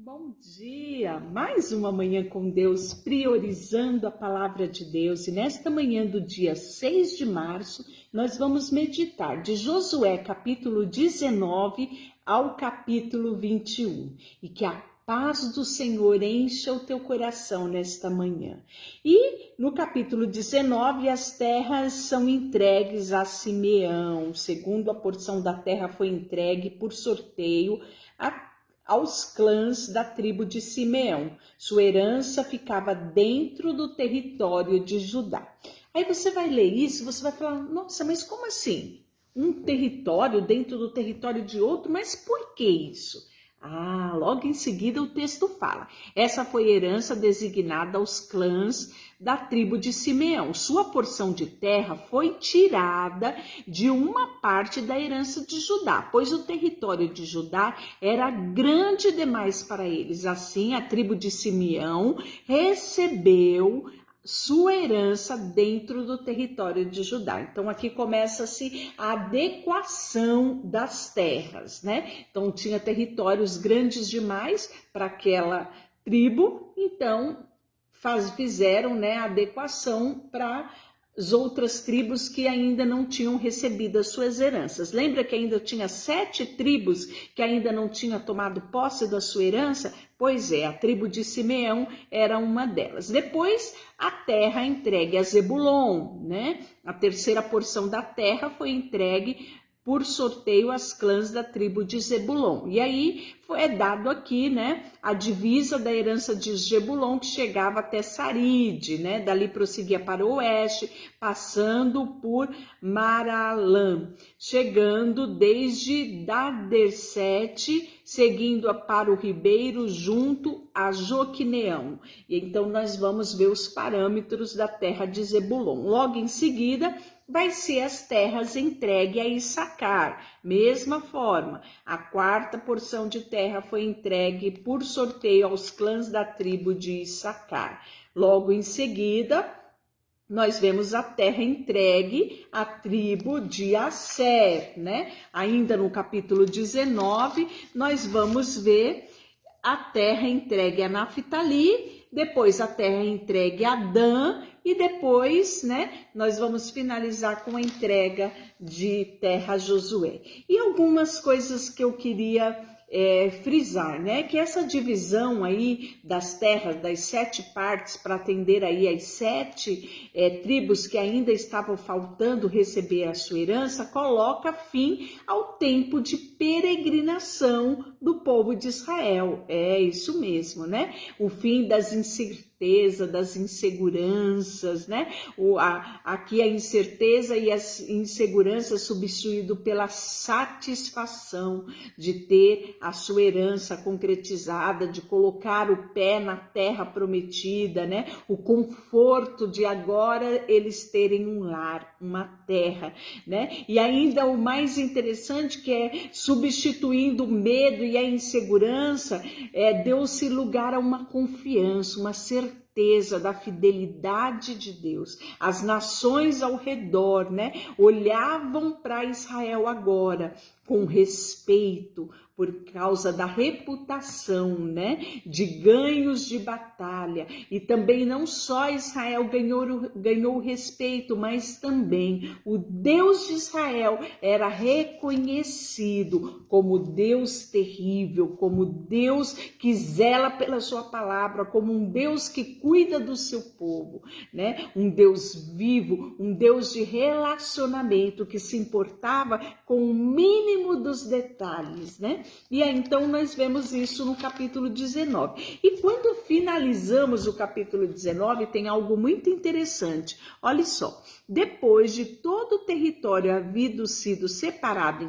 Bom dia! Mais uma manhã com Deus, priorizando a palavra de Deus. E nesta manhã do dia 6 de março, nós vamos meditar de Josué capítulo 19 ao capítulo 21. E que a paz do Senhor encha o teu coração nesta manhã. E no capítulo 19, as terras são entregues a Simeão. Segundo a porção da terra foi entregue por sorteio aos clãs da tribo de Simeão. Sua herança ficava dentro do território de Judá. Aí você vai ler isso, você vai falar, nossa, mas como assim? Um território dentro do território de outro? Mas por que isso? Logo em seguida o texto fala. Essa foi a herança designada aos clãs da tribo de Simeão. Sua porção de terra foi tirada de uma parte da herança de Judá, pois o território de Judá era grande demais para eles. Assim, a tribo de Simeão recebeu sua herança dentro do território de Judá. Então aqui começa-se a adequação das terras, né? Então tinha territórios grandes demais para aquela tribo, então fizeram, né, a adequação para as outras tribos que ainda não tinham recebido as suas heranças. Lembra que ainda tinha 7 tribos que ainda não tinham tomado posse da sua herança? Pois é, a tribo de Simeão era uma delas. Depois, a terra entregue a Zebulon, né? A terceira porção da terra foi entregue por sorteio às clãs da tribo de Zebulon. E aí é dado aqui, né, a divisa da herança de Zebulon, que chegava até Saride, né? Dali prosseguia para o oeste, passando por Maralã, chegando desde Dadersete, seguindo para o ribeiro junto a Joquineão. E então nós vamos ver os parâmetros da terra de Zebulon. Logo em seguida, vai ser as terras entregues a Issacar. Mesma forma, a quarta porção de terra foi entregue por sorteio aos clãs da tribo de Issacar. Logo em seguida, nós vemos a terra entregue à tribo de Asser, né? Ainda no capítulo 19, nós vamos ver a terra entregue a Naftali, depois a terra entregue a Dan e depois, né, nós vamos finalizar com a entrega de terra a Josué. E algumas coisas que eu queria frisar, né, que essa divisão aí das terras, das 7 partes para atender aí as 7 tribos que ainda estavam faltando receber a sua herança, coloca fim ao tempo de peregrinação do povo de Israel. É isso mesmo, né? O fim das incertezas, das inseguranças, né? Aqui a incerteza e as inseguranças substituído pela satisfação de ter a sua herança concretizada, de colocar o pé na terra prometida, né? O conforto de agora eles terem um lar, uma terra, né? E ainda o mais interessante que é substituindo o medo e a insegurança, deu-se lugar a uma confiança, uma certeza da fidelidade de Deus. As nações ao redor, né, olhavam para Israel agora com respeito por causa da reputação, né, de ganhos de batalha. E também não só Israel ganhou respeito, mas também o Deus de Israel era reconhecido como Deus terrível, como Deus que zela pela sua palavra, como um Deus que cuida do seu povo, né? Um Deus vivo, um Deus de relacionamento que se importava com o mínimo dos detalhes, né? E aí, então nós vemos isso no capítulo 19. E quando finalizamos o capítulo 19, tem algo muito interessante. Olha só, depois de todo o território havido sido separado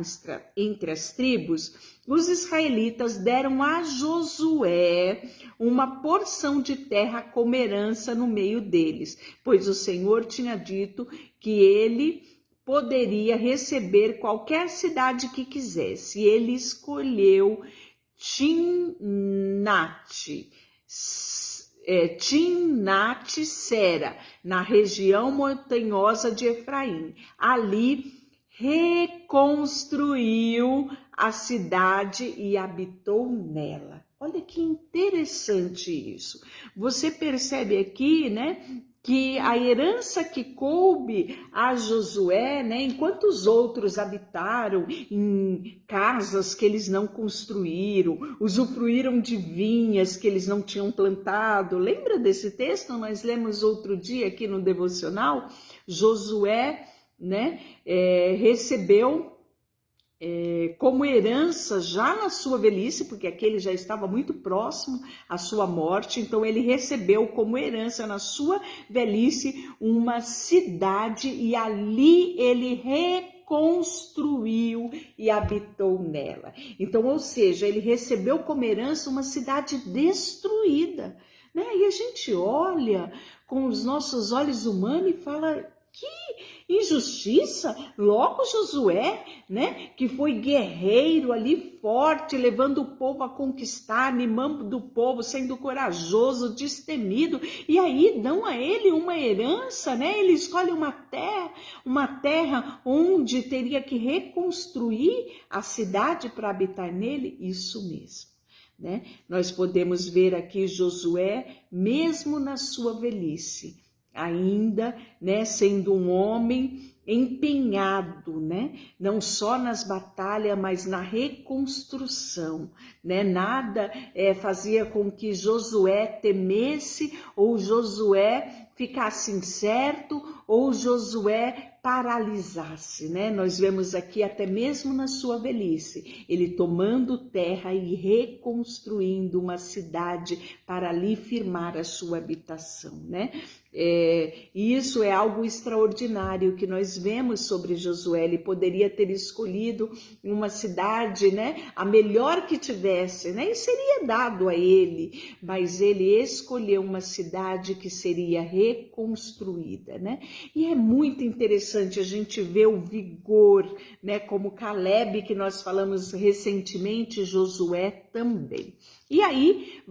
entre as tribos, os israelitas deram a Josué uma porção de terra como herança no meio deles, pois o Senhor tinha dito que ele poderia receber qualquer cidade que quisesse. E ele escolheu Timnat-Sera, na região montanhosa de Efraim. Ali reconstruiu a cidade e habitou nela. Olha que interessante isso. Você percebe aqui, né, que a herança que coube a Josué, né, enquanto os outros habitaram em casas que eles não construíram, usufruíram de vinhas que eles não tinham plantado. Lembra desse texto? Nós lemos outro dia aqui no devocional. Josué, né, recebeu como herança já na sua velhice, porque aquele já estava muito próximo à sua morte, então ele recebeu como herança na sua velhice uma cidade e ali ele reconstruiu e habitou nela. Então, ou seja, ele recebeu como herança uma cidade destruída, né? E a gente olha com os nossos olhos humanos e fala: que injustiça! Logo Josué, né, que foi guerreiro ali, forte, levando o povo a conquistar, animando o povo, sendo corajoso, destemido, e aí dão a ele uma herança, né? Ele escolhe uma terra onde teria que reconstruir a cidade para habitar nele. Isso mesmo, né? Nós podemos ver aqui Josué, mesmo na sua velhice, ainda, né, sendo um homem empenhado, né, não só nas batalhas, mas na reconstrução, né? Nada fazia com que Josué temesse ou Josué ficasse incerto ou Josué paralisasse, né? Nós vemos aqui até mesmo na sua velhice, ele tomando terra e reconstruindo uma cidade para ali firmar a sua habitação, né? E isso é algo extraordinário que nós vemos sobre Josué. Ele poderia ter escolhido uma cidade, né, a melhor que tivesse, né, e seria dado a ele, mas ele escolheu uma cidade que seria reconstruída, né? E é muito interessante a gente ver o vigor, né, como Caleb, que nós falamos recentemente, Josué também. E aí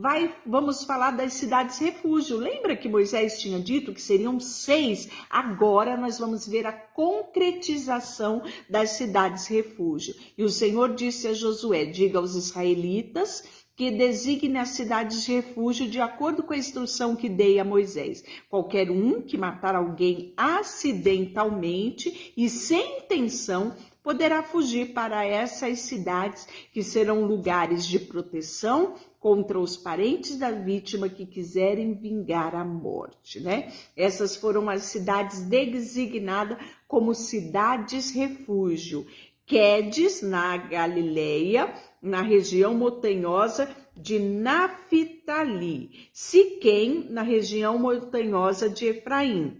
vamos falar das cidades refúgio. Lembra que Moisés tinha dito que seriam 6? Agora nós vamos ver a concretização das cidades refúgio. E o Senhor disse a Josué: diga aos israelitas que designe as cidades de refúgio de acordo com a instrução que dei a Moisés. Qualquer um que matar alguém acidentalmente e sem intenção poderá fugir para essas cidades, que serão lugares de proteção contra os parentes da vítima que quiserem vingar a morte, né? Essas foram as cidades designadas como cidades refúgio. Quedes, na Galileia, na região montanhosa de Naftali. Siquém, na região montanhosa de Efraim.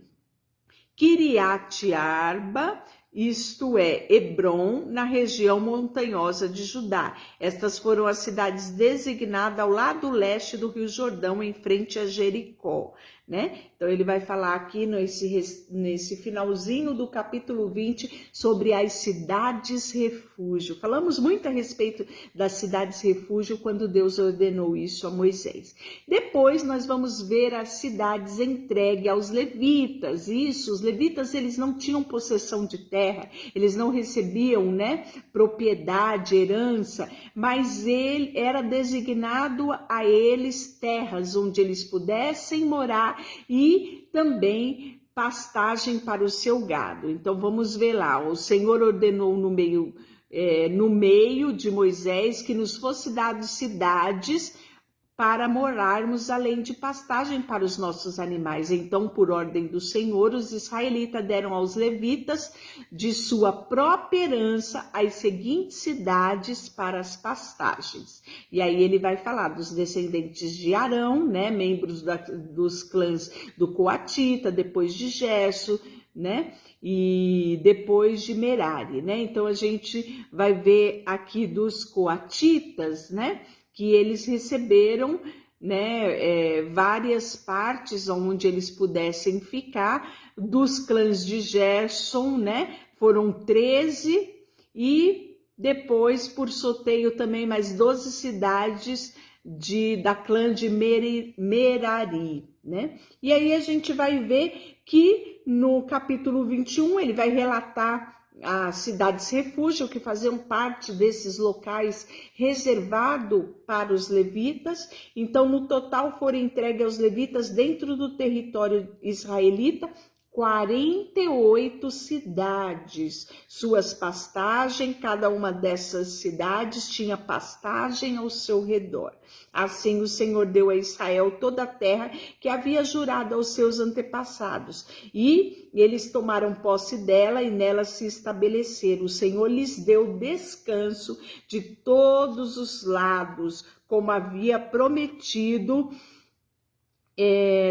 Kiriat Arba, isto é, Hebron, na região montanhosa de Judá. Estas foram as cidades designadas ao lado leste do Rio Jordão, em frente a Jericó, né? Então ele vai falar aqui nesse finalzinho do capítulo 20 sobre as cidades refúgio. Falamos muito a respeito das cidades refúgio quando Deus ordenou isso a Moisés. Depois nós vamos ver as cidades entregues aos levitas. Isso, os levitas, eles não tinham possessão de terra, eles não recebiam, né, propriedade, herança, mas ele era designado a eles terras onde eles pudessem morar e também pastagem para o seu gado. Então vamos ver lá, o Senhor ordenou no meio de Moisés que nos fosse dado cidades para morarmos, além de pastagem para os nossos animais. Então, por ordem do Senhor, os israelitas deram aos levitas de sua própria herança as seguintes cidades para as pastagens. E aí ele vai falar dos descendentes de Arão, né, membros dos clãs do Coatita, depois de Gerso, né, e depois de Merari, né? Então a gente vai ver aqui dos coatitas, né, que eles receberam, né, várias partes onde eles pudessem ficar. Dos clãs de Gerson, né, foram 13, e depois por sorteio também mais 12 cidades da clã de Merari, né? E aí a gente vai ver que no capítulo 21 ele vai relatar as cidades refúgio, que faziam parte desses locais reservados para os levitas. Então, no total, foram entregues aos levitas dentro do território israelita 48 cidades, suas pastagens, cada uma dessas cidades tinha pastagem ao seu redor. Assim o Senhor deu a Israel toda a terra que havia jurado aos seus antepassados, e eles tomaram posse dela e nela se estabeleceram. O Senhor lhes deu descanso de todos os lados, como havia prometido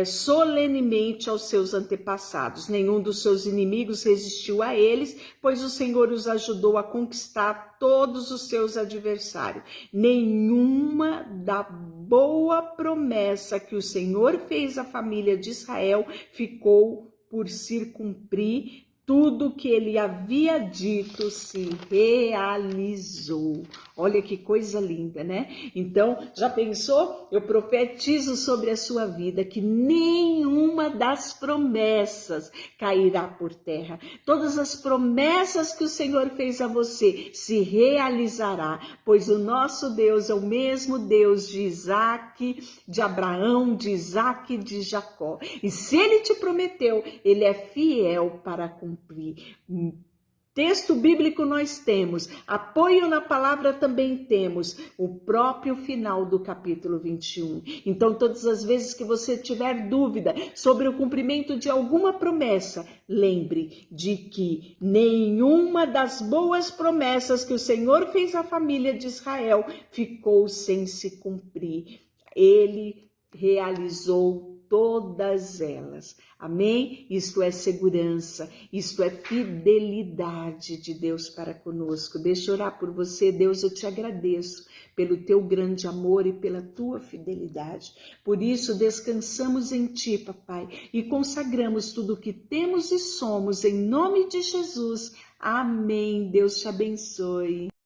solenemente aos seus antepassados. Nenhum dos seus inimigos resistiu a eles, pois o Senhor os ajudou a conquistar todos os seus adversários. Nenhuma da boa promessa que o Senhor fez à família de Israel ficou por se cumprir. Tudo que ele havia dito se realizou. Olha que coisa linda, né? Então, já pensou? Eu profetizo sobre a sua vida que nenhuma das promessas cairá por terra. Todas as promessas que o Senhor fez a você se realizará, pois o nosso Deus é o mesmo Deus de Isaac, de Abraão, de Isaac e de Jacó. E se ele te prometeu, ele é fiel para cumprir. Texto bíblico nós temos, apoio na palavra também temos, o próprio final do capítulo 21. Então, todas as vezes que você tiver dúvida sobre o cumprimento de alguma promessa, lembre de que nenhuma das boas promessas que o Senhor fez à família de Israel ficou sem se cumprir. Ele realizou todas elas. Amém? Isto é segurança, isto é fidelidade de Deus para conosco. Deixa eu orar por você. Deus, eu te agradeço pelo teu grande amor e pela tua fidelidade. Por isso, descansamos em ti, papai, e consagramos tudo o que temos e somos em nome de Jesus. Amém. Deus te abençoe.